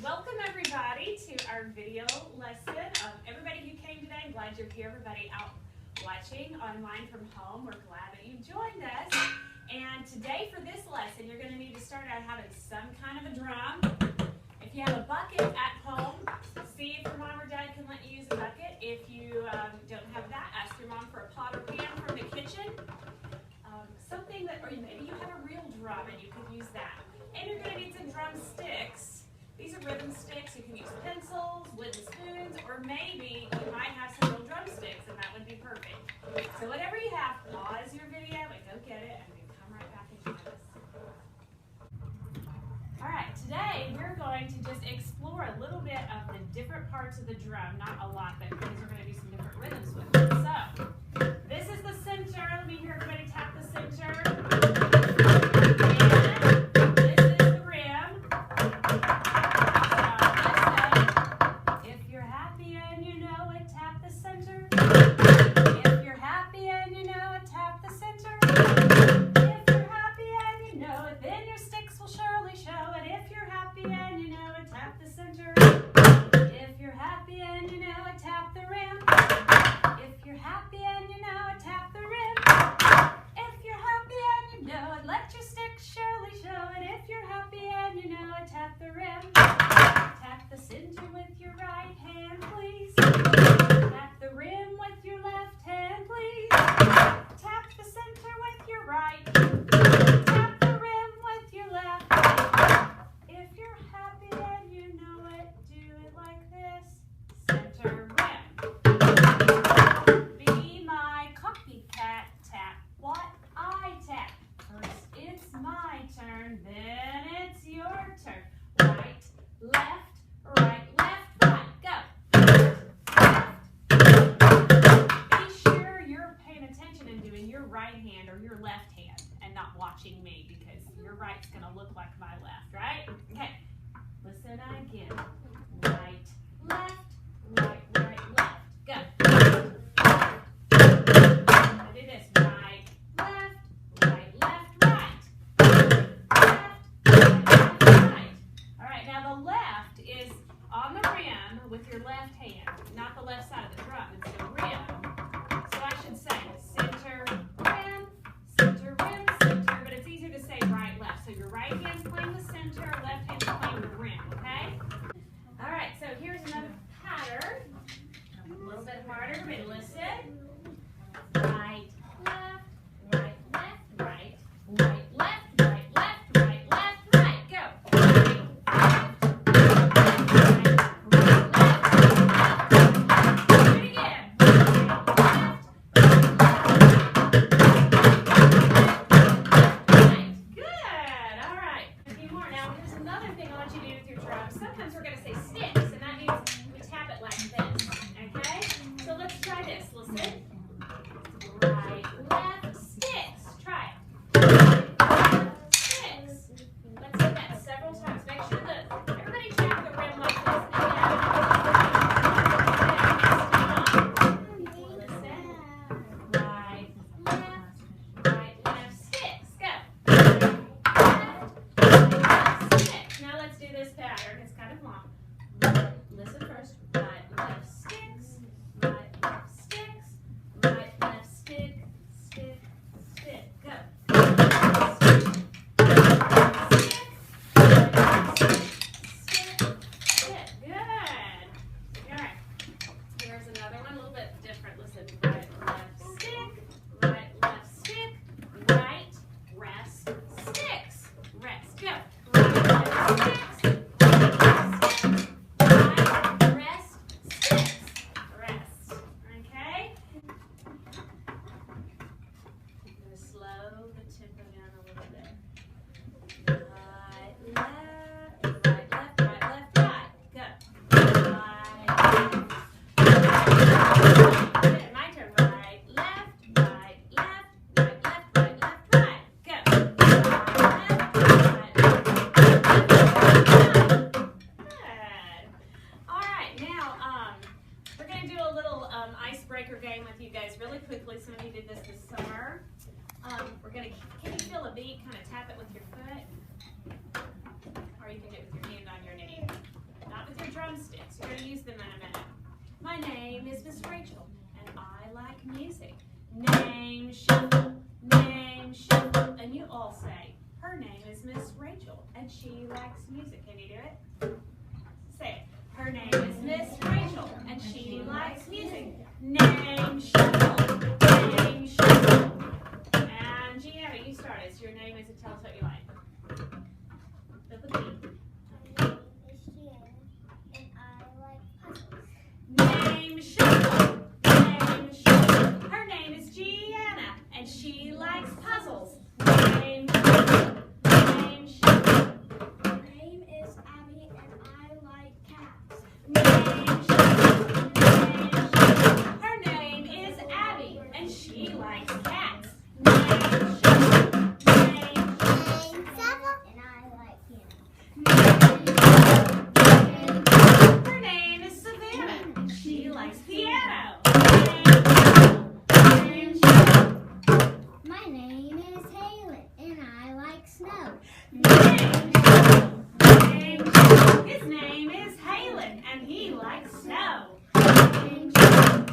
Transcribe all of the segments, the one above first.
welcome everybody to our video lesson. Everybody who came today, I'm glad you're here. Everybody out watching online from home, we're glad that you joined us. And today for this lesson, you're going to need to start out having some kind of a drum. If you have a bucket at home, see if your mom or dad can let you use a bucket. If you don't have that, ask your mom for a pot or pan from the kitchen. Something that, or maybe you have a real drum and you could use that. And you're going to need some drumsticks. These are rhythm sticks. You can use pencils, wooden spoons, or maybe you might have some real drumsticks, and that would be perfect. So whatever you have, pause your video and go get it, and then come right back and join us. All right, today we're going to just explore a little bit of the different parts of the drum. Not a lot, but these are going to be some different rhythms with it. So this is the center. Let me hear everybody tap the center. Watching me, because your right's going to look like my left, right? Okay, listen again. Right, left, right, right, left. Go. Now do this. Right, left, right, left, right. Left, right, left, right. All right, now the left is on the rim with your left hand, not the left side of the drum. It's the rim. So I should say center, rim, center, rim, center. But it's easier to say right, left. So your right hand's playing the center, left hand's playing the rim, okay? All right, so here's another pattern. A little bit harder. Everybody listen. Right, left, right, left, right, right, left, right, left, right, left, right. Go. Sometimes we're going to say sticks, and that means we tap it like this, okay? So let's try this. Listen. Right, left, sticks. Try it. Right, left, sticks. Let's do that several times. Make sure that everybody tap the rim like this. Listen. Right, left, sticks. Go. Left, sticks. Now let's do this pattern. It's kind of long. Listen first. Right, left, sticks. Right, left, sticks. Right, left, stick, stick, stick. Go. Stick, stick. Good. All right. Here's another one, a little bit different. Listen. Right, left, stick. Right, left, stick. Right, rest, sticks. Rest. Go. Right, left, sticks. drumsticks. You're going to use them in a minute. My name is Miss Rachel, and I like music. Name shuffle, and you all say, her name is Miss Rachel, and she likes music. Can you do it? Say it. Her name is Miss Rachel, and she likes music. Name shuffle, name shuffle. And Gianna, you start us. Your name is, and tell us what you like. Feel the beat. Name shuffle, name shuffle. Her name is Gianna, and she likes puzzles. Name shuffle, name shuffle. Her name is Abby, and I like cats. Name shuffle, name shuffle. Her name is Abby, and she likes cats. Name shuffle, name shuffle. And I like piano. Name shuffle. Her name is Savannah, and she likes piano. Name shuffle. My name is Halen, and I like snow. Name shuffle, name shuffle. His name is Halen, and he likes snow. Name shuffle.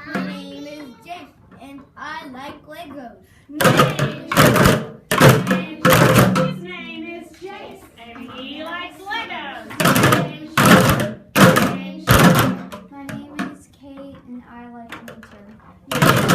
My name is Jeff, and I like Legos. Name shuffle, name shuffle. His name is Jace, and he likes Legos. Name shuffle, name shuffle. My name is Kate, and I like winter.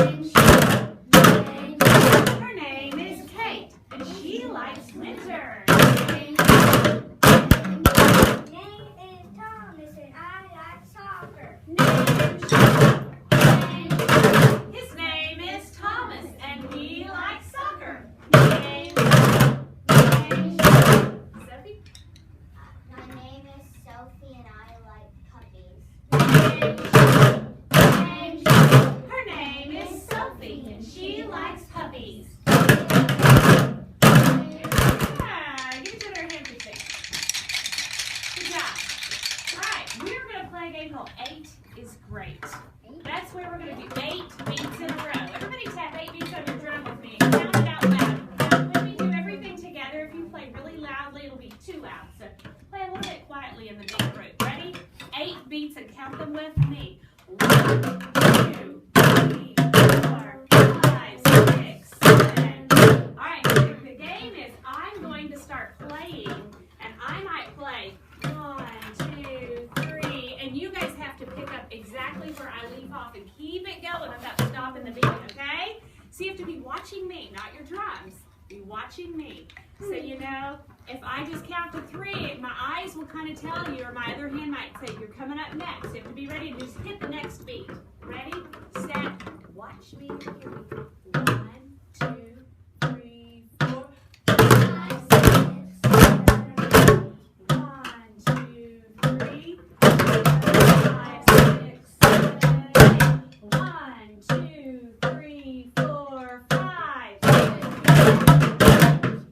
Name shuffle, name shuffle. Her name is Kate, and she likes winter. Name shuffle. My name is Thomas, and I like soccer. Name shuffle, name shuffle. His name is Thomas, and he likes soccer. Name shuffle, name shuffle. Sophie? My name is Sophie, and I like puppies. Name shuffle, name shuffle. Her name is Sophie, and she likes puppies. Yeah, give each other a hand for six. Good job. All right, we're going to play a game called 8 is Great. That's where we're going to do 8 beats in a row. Everybody tap 8 beats on your drum with me and count it out loud. Now, when we do everything together, if you play really loudly, it'll be too loud. So play a little bit quietly in the big group. Ready? 8 beats and count them with me. 1, 2, 3, 4, 5, 6, 7. All right, the game is I'm going to start playing, and I might play 1, 2, 3, and you guys have to pick up exactly where I leave off and keep it going without stopping the beat, okay? So you have to be watching me, not your drums. Be watching me. So you know, if I just count to 3, my eyes will kind of tell you, or my other hand might say, you're coming up next. You have to be ready to just hit the next beat. Ready, set, watch me. Here we go. 1, 2, 3, 4, 5, 6, 7, 1, 2, 3, 5, 6, 7, 8. 1, 2, 3, 4, 5, 6,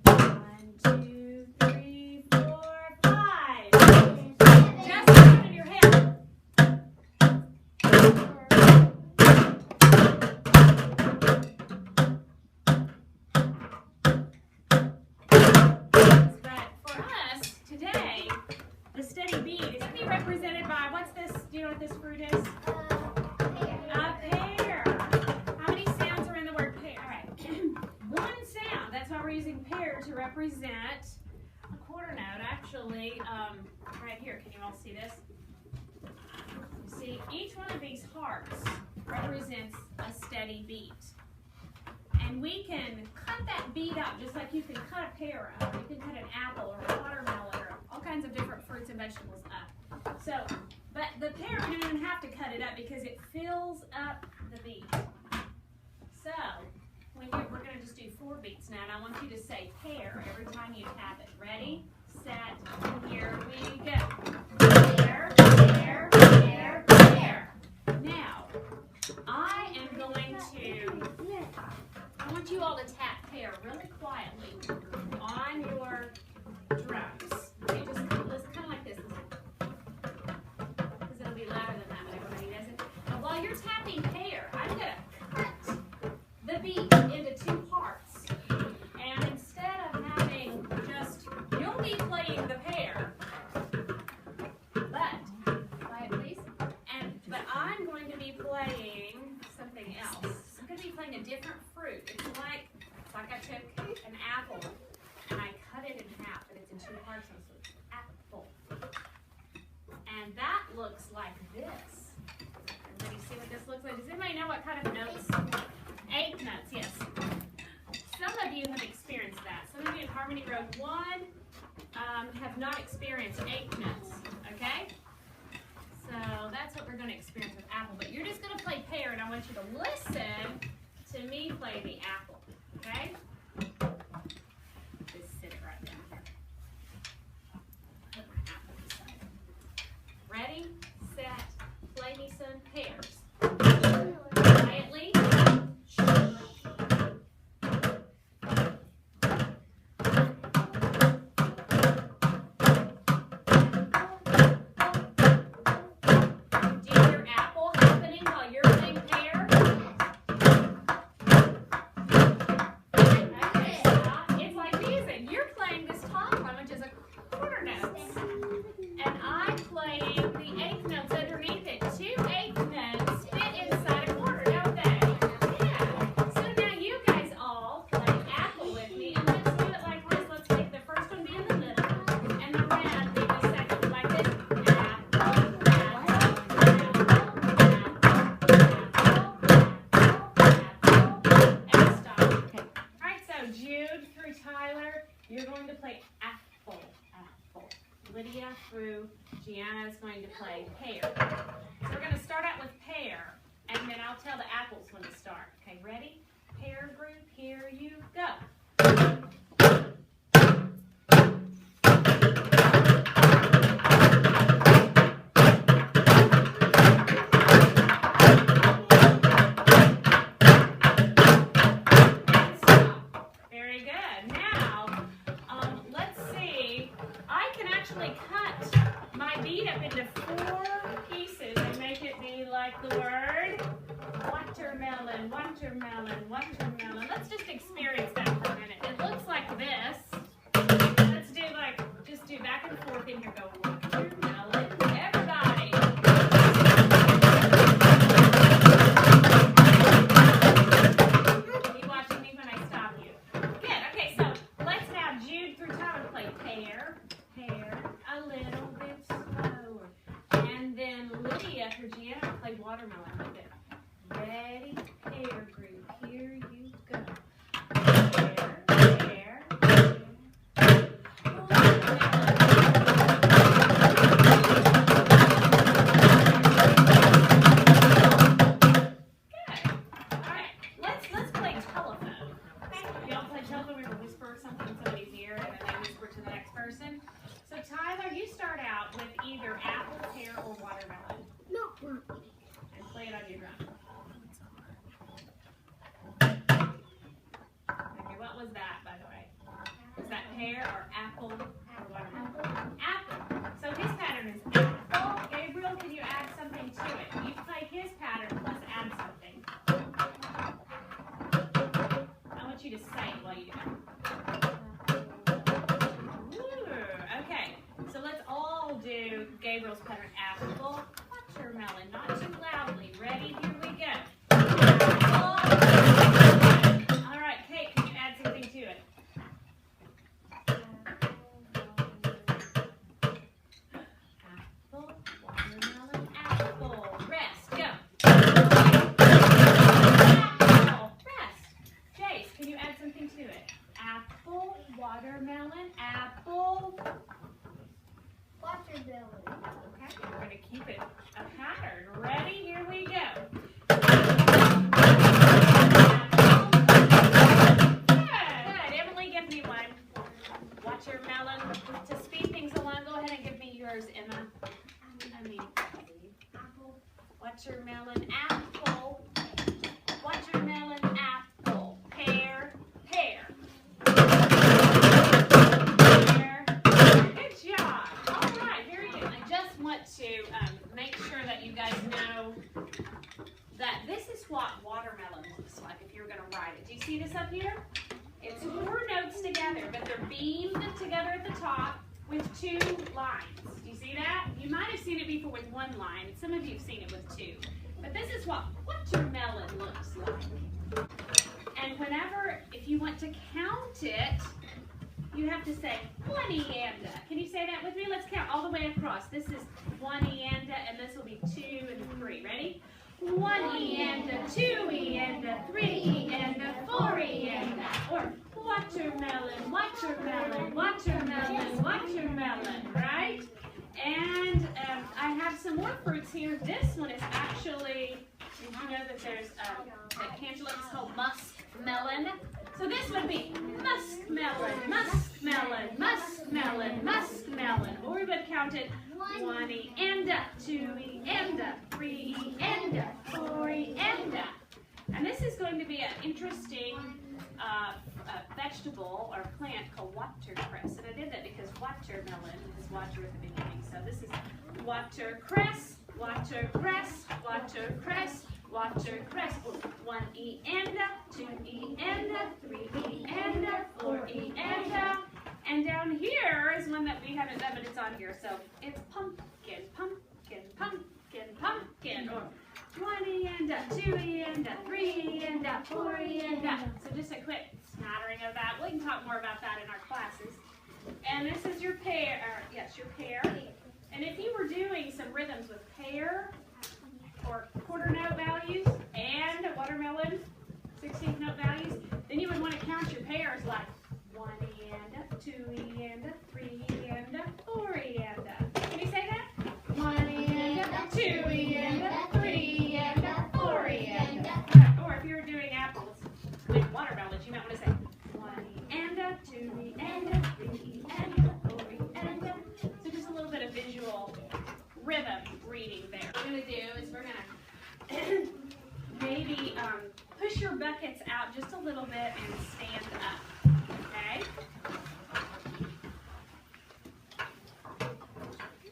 1, 2, 3, 4, 5. Just count in your head. But for us today, the steady beat is going to be represented by, what's this? Do you know what this fruit is? A pear. How many sounds are in the word pear? All right. One sound. That's why we're using pear to represent a quarter note. Actually, right here. Can you all see this? You see, each one of these hearts represents a steady beat. And we can cut that beat out just like you can cut a pear out. You can cut an apple or a watermelon or all kinds of different fruits and vegetables up. So, but the pear, we don't even have to cut it up because it fills up the beat. So, we're going to just do 4 beats now, and I want you to say pear every time you tap it. Ready, set, here we go. Pear, pear, pear, pear. Now, I am going to, I want you all to tap pear really quietly on your drums. Okay, just kind of like this. Because it'll be louder than that when everybody does it. Now, while you're tapping pear, I'm going to cut the beat into 2 parts. And instead of having just, you'll be playing the pear, hard, so it's apple. And that looks like this. Everybody see what this looks like? Does anybody know what kind of notes? Eighth notes, yes. Some of you have experienced that. Some of you in Harmony Grove 1 have not experienced eighth notes, okay? So that's what we're going to experience with apple. But you're just going to play pear, and I want you to listen to me play the apple, okay? Just sit it right down here. Put my apple beside it. Ready, set, play me some pears. Quietly. You're going to play apple, apple. Lydia through Gianna is going to play pear. So we're going to start out with pear, and then I'll tell the apples when to start. Okay, ready? Pear group, here you go. The word watermelon, watermelon, watermelon. Let's just experience that for a minute. It looks like this. Let's do just do back and forth in here. Go watermelon. Everybody. Are you watching me when I stop you? Good. Okay, so let's have Jude through Tyler play pear, pear, a little bit slower. And then Lydia through Gianna play watermelon with it. Ready, pear group, here you go. Pear, pear, pear. Good. All right, let's play telephone. Okay, y'all play telephone. We're gonna whisper something in somebody's ear, and then they whisper to the next person. So Tyler, you start out with either apple, pear, or watermelon. No. And play it on your drum. Okay, what was that, by the way? Was that pear or apple or watermelon? Apple. So his pattern is apple. Gabriel, can you add something to it? You play his pattern plus add something. I want you to say it while you do it. Ooh, okay, so let's all do Gabriel's pattern. Apple, watermelon, not too loudly. Ready? Here we go. Apple. All right, Kate, can you add something to it? Apple, watermelon, apple. Rest, go. Apple, rest. Jace, can you add something to it? Apple, watermelon, apple. Watermelon. Okay, we're going to keep it a pattern. Ready? Here we go. Good. Emily, give me one. Watermelon. To speed things along, go ahead and give me yours, Emma. Apple. Watermelon, apple. Watermelon, apple. Pear, pear. Pear. Good job. All right, very good. I just want to make sure that you guys know that this is what watermelon looks like if you're going to write it. Do you see this up here? It's 4 notes together, but they're beamed together at the top with 2 lines. Do you see that? You might have seen it before with 1 line. Some of you have seen it with 2. But this is what watermelon looks like. And whenever, if you want to count it, you have to say one-ienda. Can you say that with me? Let's count all the way across. This is one-ienda, and this will be 2 and 3. Ready? One-ienda, two-ienda, three-ienda, four-ienda. Or watermelon, watermelon, watermelon, watermelon, right? And I have some more fruits here. This one is actually, did you know that there's that cantaloupe is called muskmelon? So this would be muskmelon, muskmelon, muskmelon, muskmelon. Or we would count it one-ienda, two-ienda, three-ienda, four-ienda. And this is going to be an interesting vegetable or plant called watercress. And I did that because watermelon has water at the beginning. So this is watercress, watercress, watercress, watercress. One-ienda, two-ienda, three-ienda, four-ienda. And down here is one that we haven't done, but it's on here. So it's pumpkin, pumpkin, pumpkin, pumpkin. Or one-ienda, two-ienda, three-ienda, four-ienda. So just a quick smattering of that. We can talk more about that in our classes. And this is your pear, yes, your pear. And if you were doing some rhythms with pear or quarter note values and watermelon 16th note values, then you would want to count your pairs like one-ienda, two-ienda, three-ienda, four-ienda. Can you say that? One-ienda, two-ienda, three-ienda, four-ienda. Or if you were doing apples with watermelons, you might want to say one-ienda, two-ienda, three-ienda, four-ienda. So just a little bit of visual rhythm reading there. What we're going to do is we're going to maybe push your buckets out just a little bit and stand up. Okay?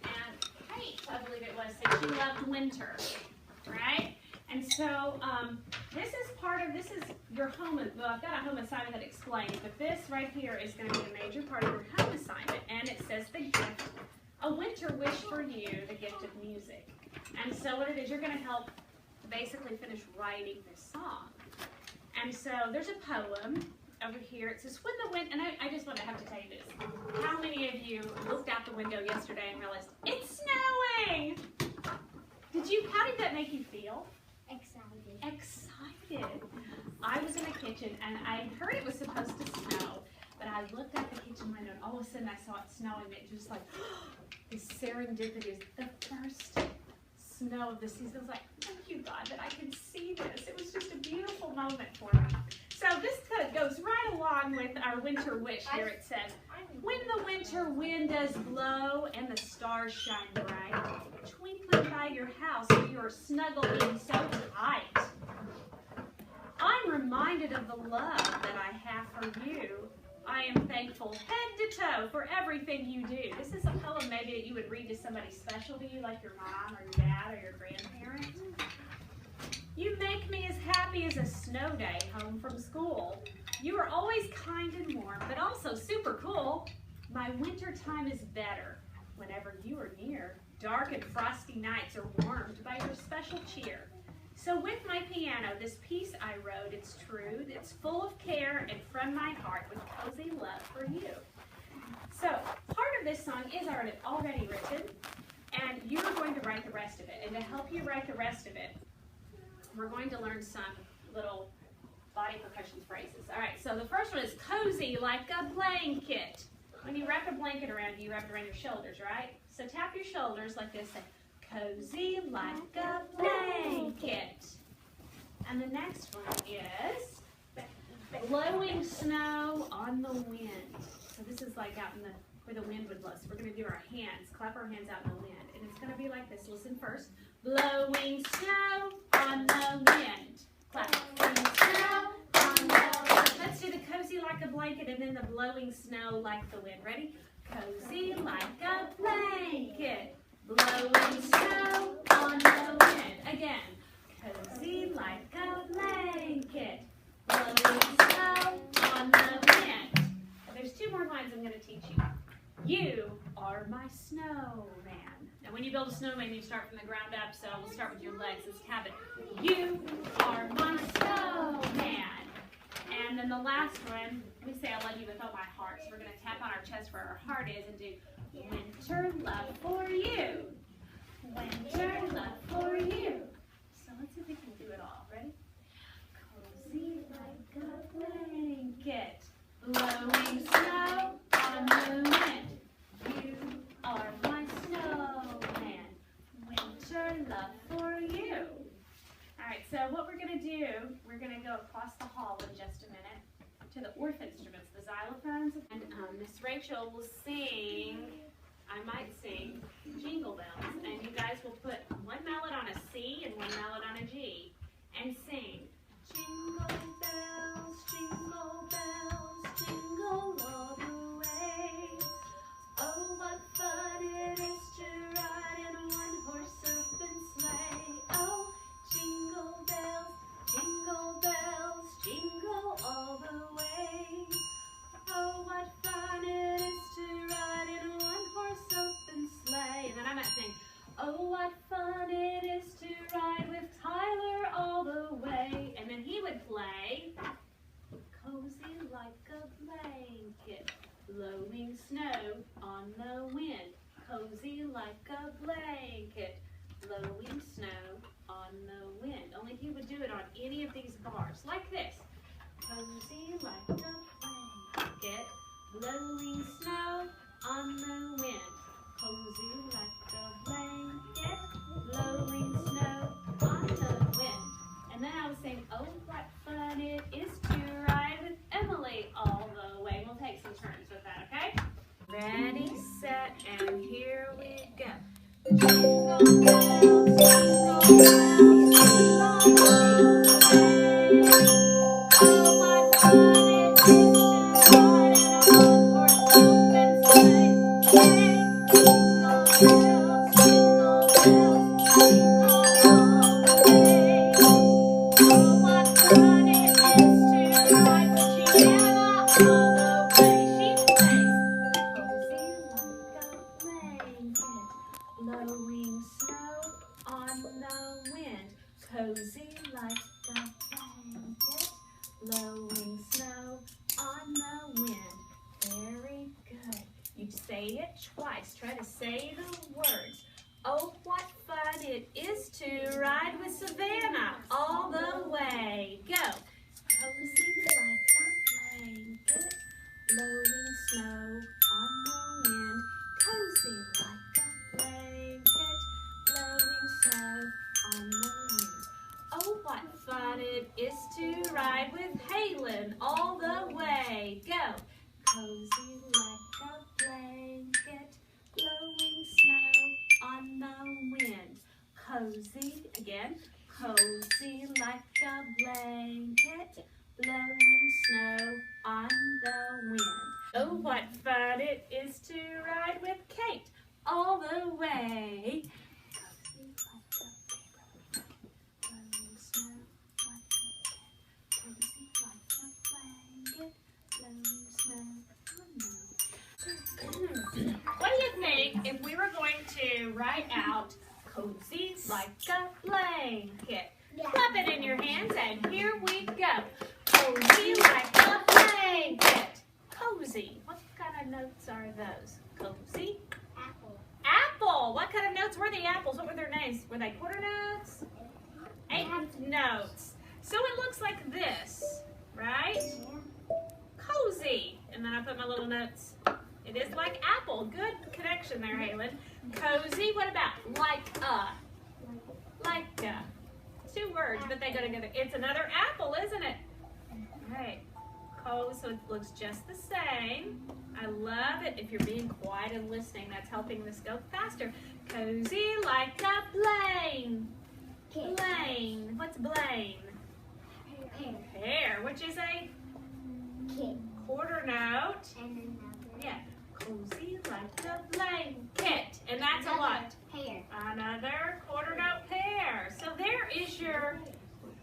And Kate, I believe it was, said she loved winter. Right? And so this is your home, well, I've got a home assignment that explains, but this right here is going to be a major part of your home assignment, and it says the gift, a winter wish for you, the gift of music. And so what it is, you're going to help basically finish writing this song. And so there's a poem over here. It says, when the wind, and I just want to have to tell you this. How many of you looked out the window yesterday and realized, it's snowing? How did that make you feel? Excited. Excited. I was in the kitchen and I heard it was supposed to snow, but I looked out the kitchen window and all of a sudden I saw it snowing. And it just like, this serendipity is the first snow of the season. I was like, thank you, God, that I can see this. It was just a beautiful moment for me. So this kind of goes right along with our winter wish here. It says, when the winter wind does blow and the stars shine bright, twinkling by your house you're snuggled in so tight. I'm reminded of the love that I have for you. I am thankful head to toe for everything you do. This is a poem maybe that you would read to somebody special to you, like your mom or your dad or your grandparent. You make me as happy as a snow day home from school. You are always kind and warm, but also super cool. My winter time is better whenever you are near. Dark and frosty nights are warmed by your special cheer. So with my piano, this piece I wrote, it's true, it's full of care and from my heart with cozy love for you. So part of this song is already written, and you're going to write the rest of it. And to help you write the rest of it, we're going to learn some little body percussion phrases. All right, so the first one is cozy like a blanket. When you wrap a blanket around you, wrap it around your shoulders, right? So tap your shoulders like this. Say, cozy like a blanket. And the next one is blowing snow on the wind. So this is like out in where the wind would blow. So we're going to do our hands, clap our hands out in the wind. And it's going to be like this. Listen first. Blowing snow on the wind. Clap. Blowing snow on the wind. Let's do the cozy like a blanket and then the blowing snow like the wind. Ready? Cozy like a blanket. Blowing snow on the wind. Again. Cozy like a blanket. Blowing snow on the wind. There's two more lines I'm going to teach you. You are my snowman. Now when you build a snowman, you start from the ground up, so we'll start with your legs. Let's have it. You are my snowman. And then the last one, we say I love you with all my heart. So we're going to tap on our chest where our heart is and do winter love for you. Winter love for you. So let's see if we can do it all. Ready? Cozy like a blanket, blowing snow on the wind. You are my snowman. Winter love for you. All right, so what we're going to do, we're going to go across the hall in just a minute to the orphan instruments, the xylophones. And Miss Rachel will sing, I might sing, Jingle Bells. And you guys will put one mallet on a C and one mallet on a G and sing, Jingle bells, jingle all the way. Oh, what fun it is to ride in a one-horse open sleigh. Oh, jingle bells, jingle all the way. Oh, what fun it is to ride in a one-horse open sleigh. And then I might sing, oh, what fun it is to ride with Tyler all the way. And then he would play, cozy like a blanket, blowing snow on the wind. Cozy like a blanket, blowing snow on the wind. Only he would do it on any of these bars, like this. Cozy like a blanket, blowing snow on the wind. Cozy like a blanket, blowing snow on the wind. And then I would sing, oh, what fun it is to ride with Emily all the way. We'll take some turns with that, okay? Ready, set, and here we go. Jingle bells, jingle bells, jingle all the way. Oh, what fun it is to ride in a one-horse open sleigh. Jingle bells, jingle bells, jingle all the way. Oh, what fun it is to ride with Gianna all the way. She plays cozy like a blanket, blowing snow on the wind. Cozy like a blanket, blowing snow on the wind. Very good. You say it twice. Try to say the words. Oh, what fun it is to ride with Savannah all the way. Go. Cozy like a blanket, blowing snow on the wind. Cozy like a blanket, blowing snow on the wind. Oh, what fun it is to ride with Halen all the way. Go. Cozy like a blanket, blowing snow on the wind. Cozy, again. Cozy like a blanket, blowing snow on the wind. Oh, what fun it is to ride with Kate all the way. Cozy like a blowing snow on the wind. Cozy like a blanket, blowing snow on the wind. What do you think if we were going to write out cozy like a blanket? Clap it in your hands and here we go. Cozy like a blanket. Cozy. What kind of notes are those? Cozy? Apple. Apple. What kind of notes were the apples? What were their names? Were they quarter notes? Eighth notes. So it looks like this, right? Cozy. And then I put my little notes. It is like apple. Good connection there, Halen. Cozy. What about like a? Like a. Two words, but they go together. It's another apple, isn't it? All right. Cozy, so it looks just the same. I love it. If you're being quiet and listening, that's helping this go faster. Cozy like a blane. Blane. What's blane? Pear, which is a quarter note. And another. Yeah. Cozy like a blanket. And that's a what? Pear. Another quarter note pear. So there is your,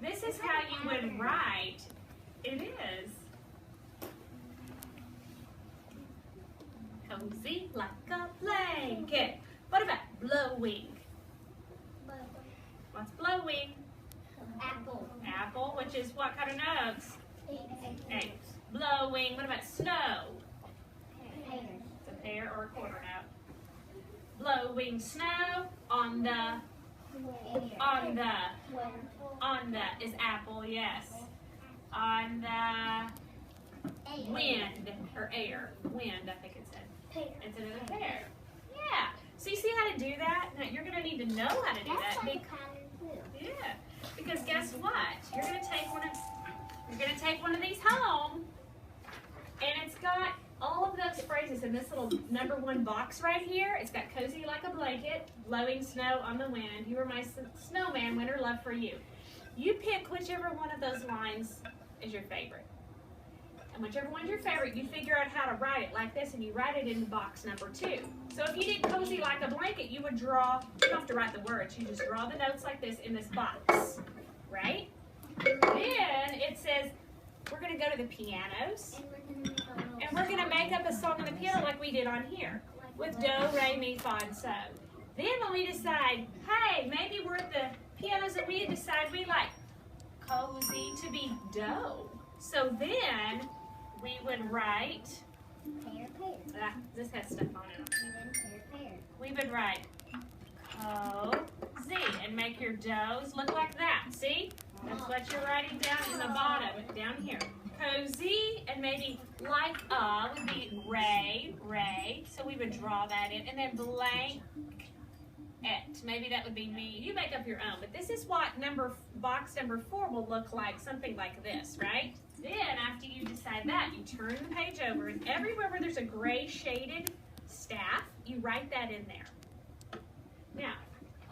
this is how you would write. It is. Cozy like a blanket. What about blowing? What's blowing? Apple. Apple, which is what kind of notes? A. Blowing. What about snow? Pear. It's a pear or a quarter note. Blowing snow on the is apple, yes. On the wind or air. Wind, I think it said. Pear. It's another pear. Yeah. So you see how to do that? Now, you're going to need to know how to do that. That's like a pattern too. Yeah. Because guess what? You're going to take one of these home, and it's got all of those phrases in this little number 1 box right here. It's got cozy like a blanket, blowing snow on the wind. You are my snowman, winter love for you. You pick whichever one of those lines is your favorite. And whichever one's your favorite, you figure out how to write it like this, and you write it in box number 2. So if you did cozy like a blanket, you would draw, you don't have to write the words, you just draw the notes like this in this box, right? Then it says, we're going to go to the pianos, and we're going to make up a song on the piano like we did on here, with do, re, mi, fa, and so. Then when we decide, hey, maybe we're at the pianos and we decide we like cozy to be do. So then we would write, this has stuff on it. We would write cozy and make your do's look like that. See? That's what you're writing down in the bottom, down here. Cozy and maybe like would be ray. So we would draw that in. And then blank it. Maybe that would be me. You make up your own. But this is what box number 4 will look like, something like this, right? Then after you decide that, you turn the page over, and everywhere where there's a gray shaded staff, you write that in there. Now,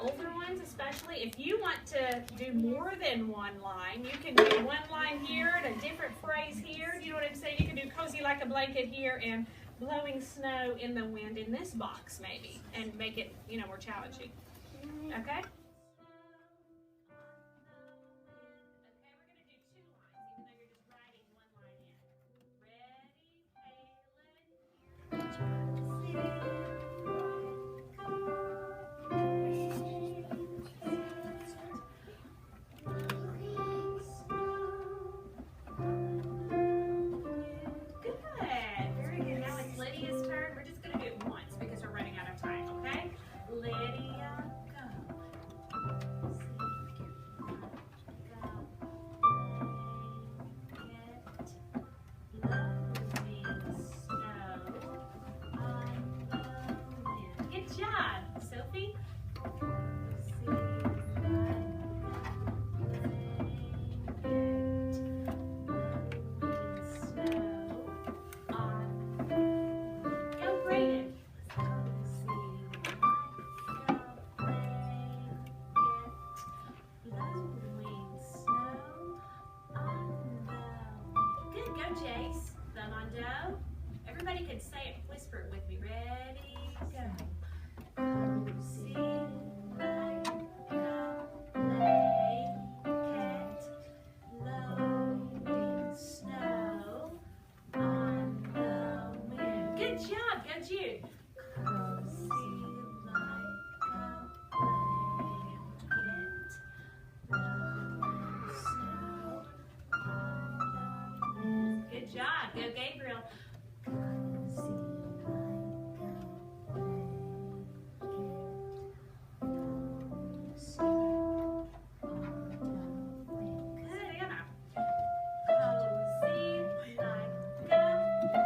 older ones especially, if you want to do more than one line, you can do one line here and a different phrase here. You know what I'm saying? You can do cozy like a blanket here and blowing snow in the wind in this box maybe, and make it, more challenging. Okay? Jace, thumb on do. Everybody can say it whispered with me. Ready, go. Cozy like a blanket, blowing snow on the wind. Good job, go Jude. Cozy like a blanket, blowing snow on the wind. Good job. Go Gabriel. Good, Anna. Cozy like a blanket,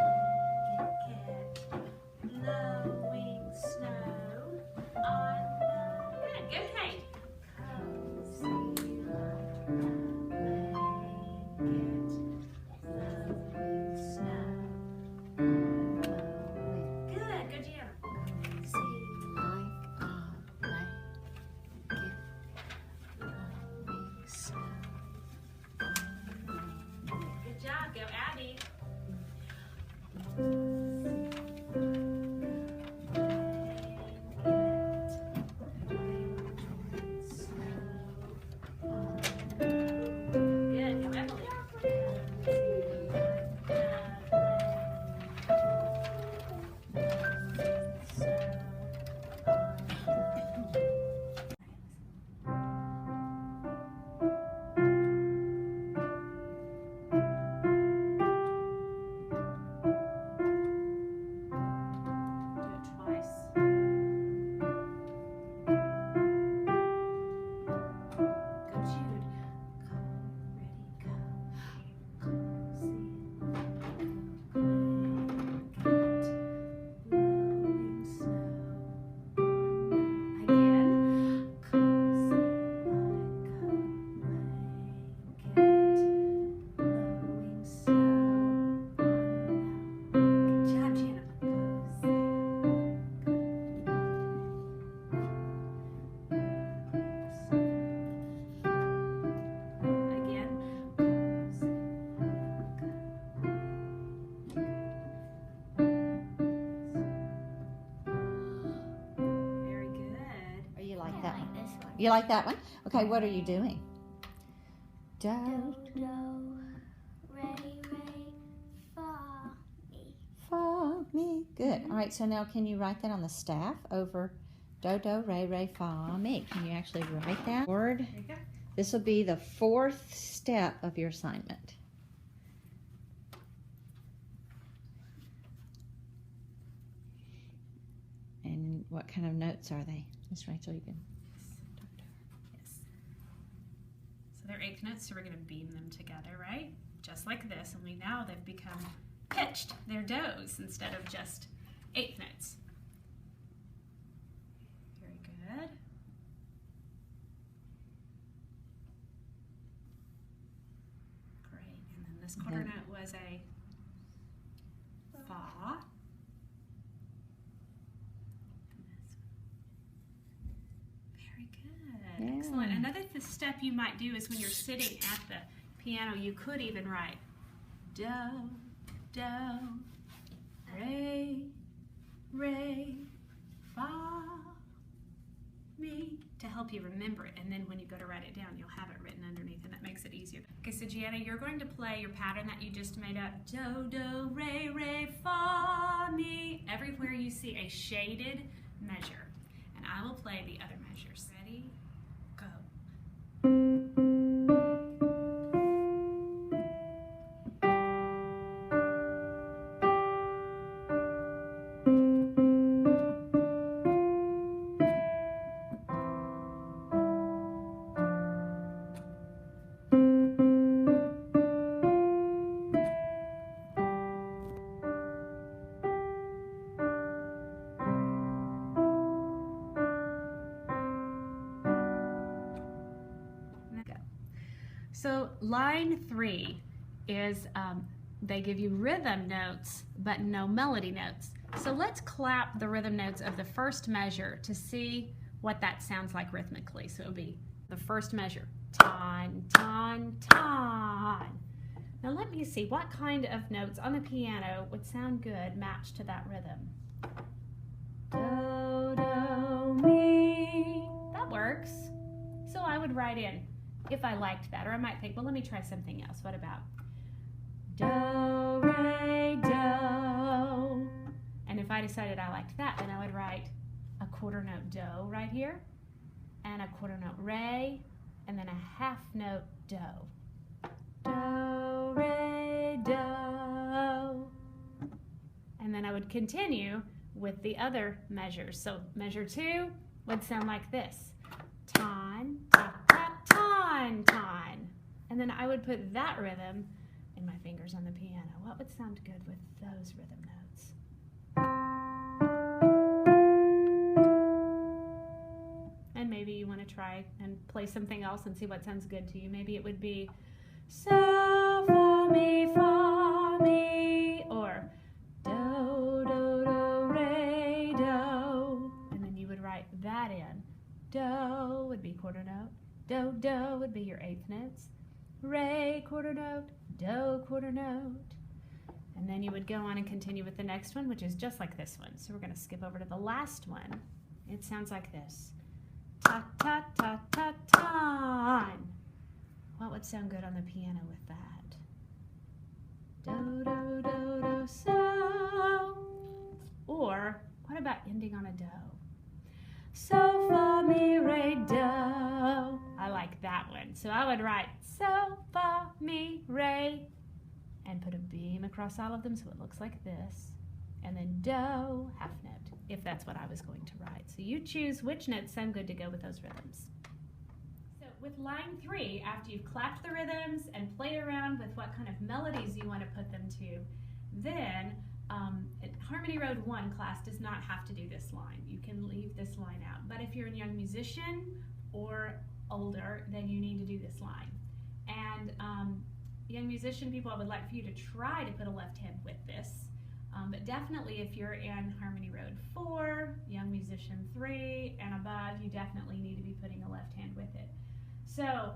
You like that one? Okay, what are you doing? Do. Do, re, fa, mi. Fa, mi. Good. All right, so now can you write that on the staff over do, re, fa, mi? Can you actually write that? Word. There you go. This will be the 4th step of your assignment. And what kind of notes are they? Miss Rachel, you can. Yes. So they're 8th notes, so we're going to beam them together, right? Just like this, only now they've become pitched. They're do's instead of just 8th notes. Very good. Great. And then this quarter note was a fa. Very good. Yeah. Excellent. Another step you might do is when you're sitting at the piano, you could even write do, do, re, fa, mi, to help you remember it. And then when you go to write it down, you'll have it written underneath, and that makes it easier. Okay, so Gianna, you're going to play your pattern that you just made up. Do, re, fa, mi. Everywhere you see a shaded measure. And I will play the other measures. Ready? Go. So line 3 is they give you rhythm notes but no melody notes. So let's clap the rhythm notes of the first measure to see what that sounds like rhythmically. So it would be the first measure, ton, ton, ton. Now let me see what kind of notes on the piano would sound good matched to that rhythm. Do, do, mi. That works. So I would write in if I liked that, or I might think, well, let me try something else. What about do, re, do? And if I decided I liked that, then I would write a quarter note do right here, and a quarter note re, and then a half note do. Do, re, do. And then I would continue with the other measures. So measure 2 would sound like this. Ton, ta, ta, ton, ton. And then I would put that rhythm in my fingers on the piano. What would sound good with those rhythm notes? And maybe you want to try and play something else and see what sounds good to you. Maybe it would be so, fa, mi, or do, do, do, re, do. And then you would write that in. Do would be quarter note. Do, do would be your 8th notes. Re, quarter note. Do, quarter note. And then you would go on and continue with the next one, which is just like this one. So we're going to skip over to the last one. It sounds like this. Ta, ta, ta, ta, ton. What would sound good on the piano with that? Do, do, do, do, so. Or what about ending on a do? So, fa, mi, re, do. I like that one. So I would write so, fa, mi, re, and put a beam across all of them so it looks like this. And then do, half note, if that's what I was going to write. So you choose which notes sound good to go with those rhythms. So with line 3, after you've clapped the rhythms and played around with what kind of melodies you want to put them to, then Harmony Road 1 class does not have to do this line. You can leave this line out. But if you're a young musician or older, then you need to do this line. And young musician people, I would like for you to try to put a left hand with this. But definitely if you're in Harmony Road 4, young musician 3 and above, you definitely need to be putting a left hand with it. So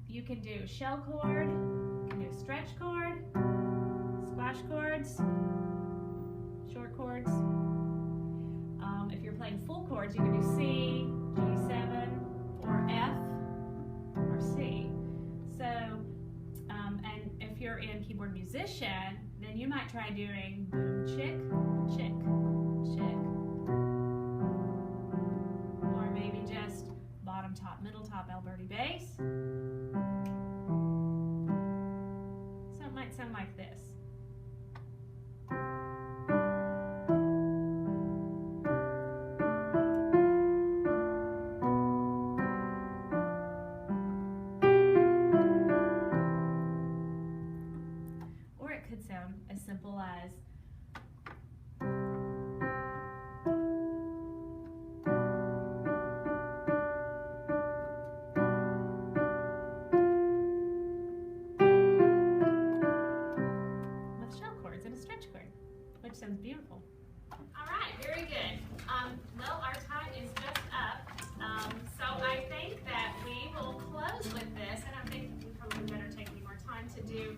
you can do shell chord, you can do stretch chord, splash chords, short chords. If you're playing full chords, you can do C, G7, or musician, then you might try doing boom, chick, chick, chick. Or maybe just bottom, top, middle, top, Alberti bass. So it might sound like this. Or it could sound as simple as with shell chords and a stretch chord, which sounds beautiful. All right, very good. Well, our time is just up. So I think that we will close with this. I don't think we probably better take any more time to do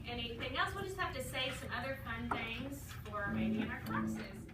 anything else. We'll just have to say some other fun things for maybe in our classes.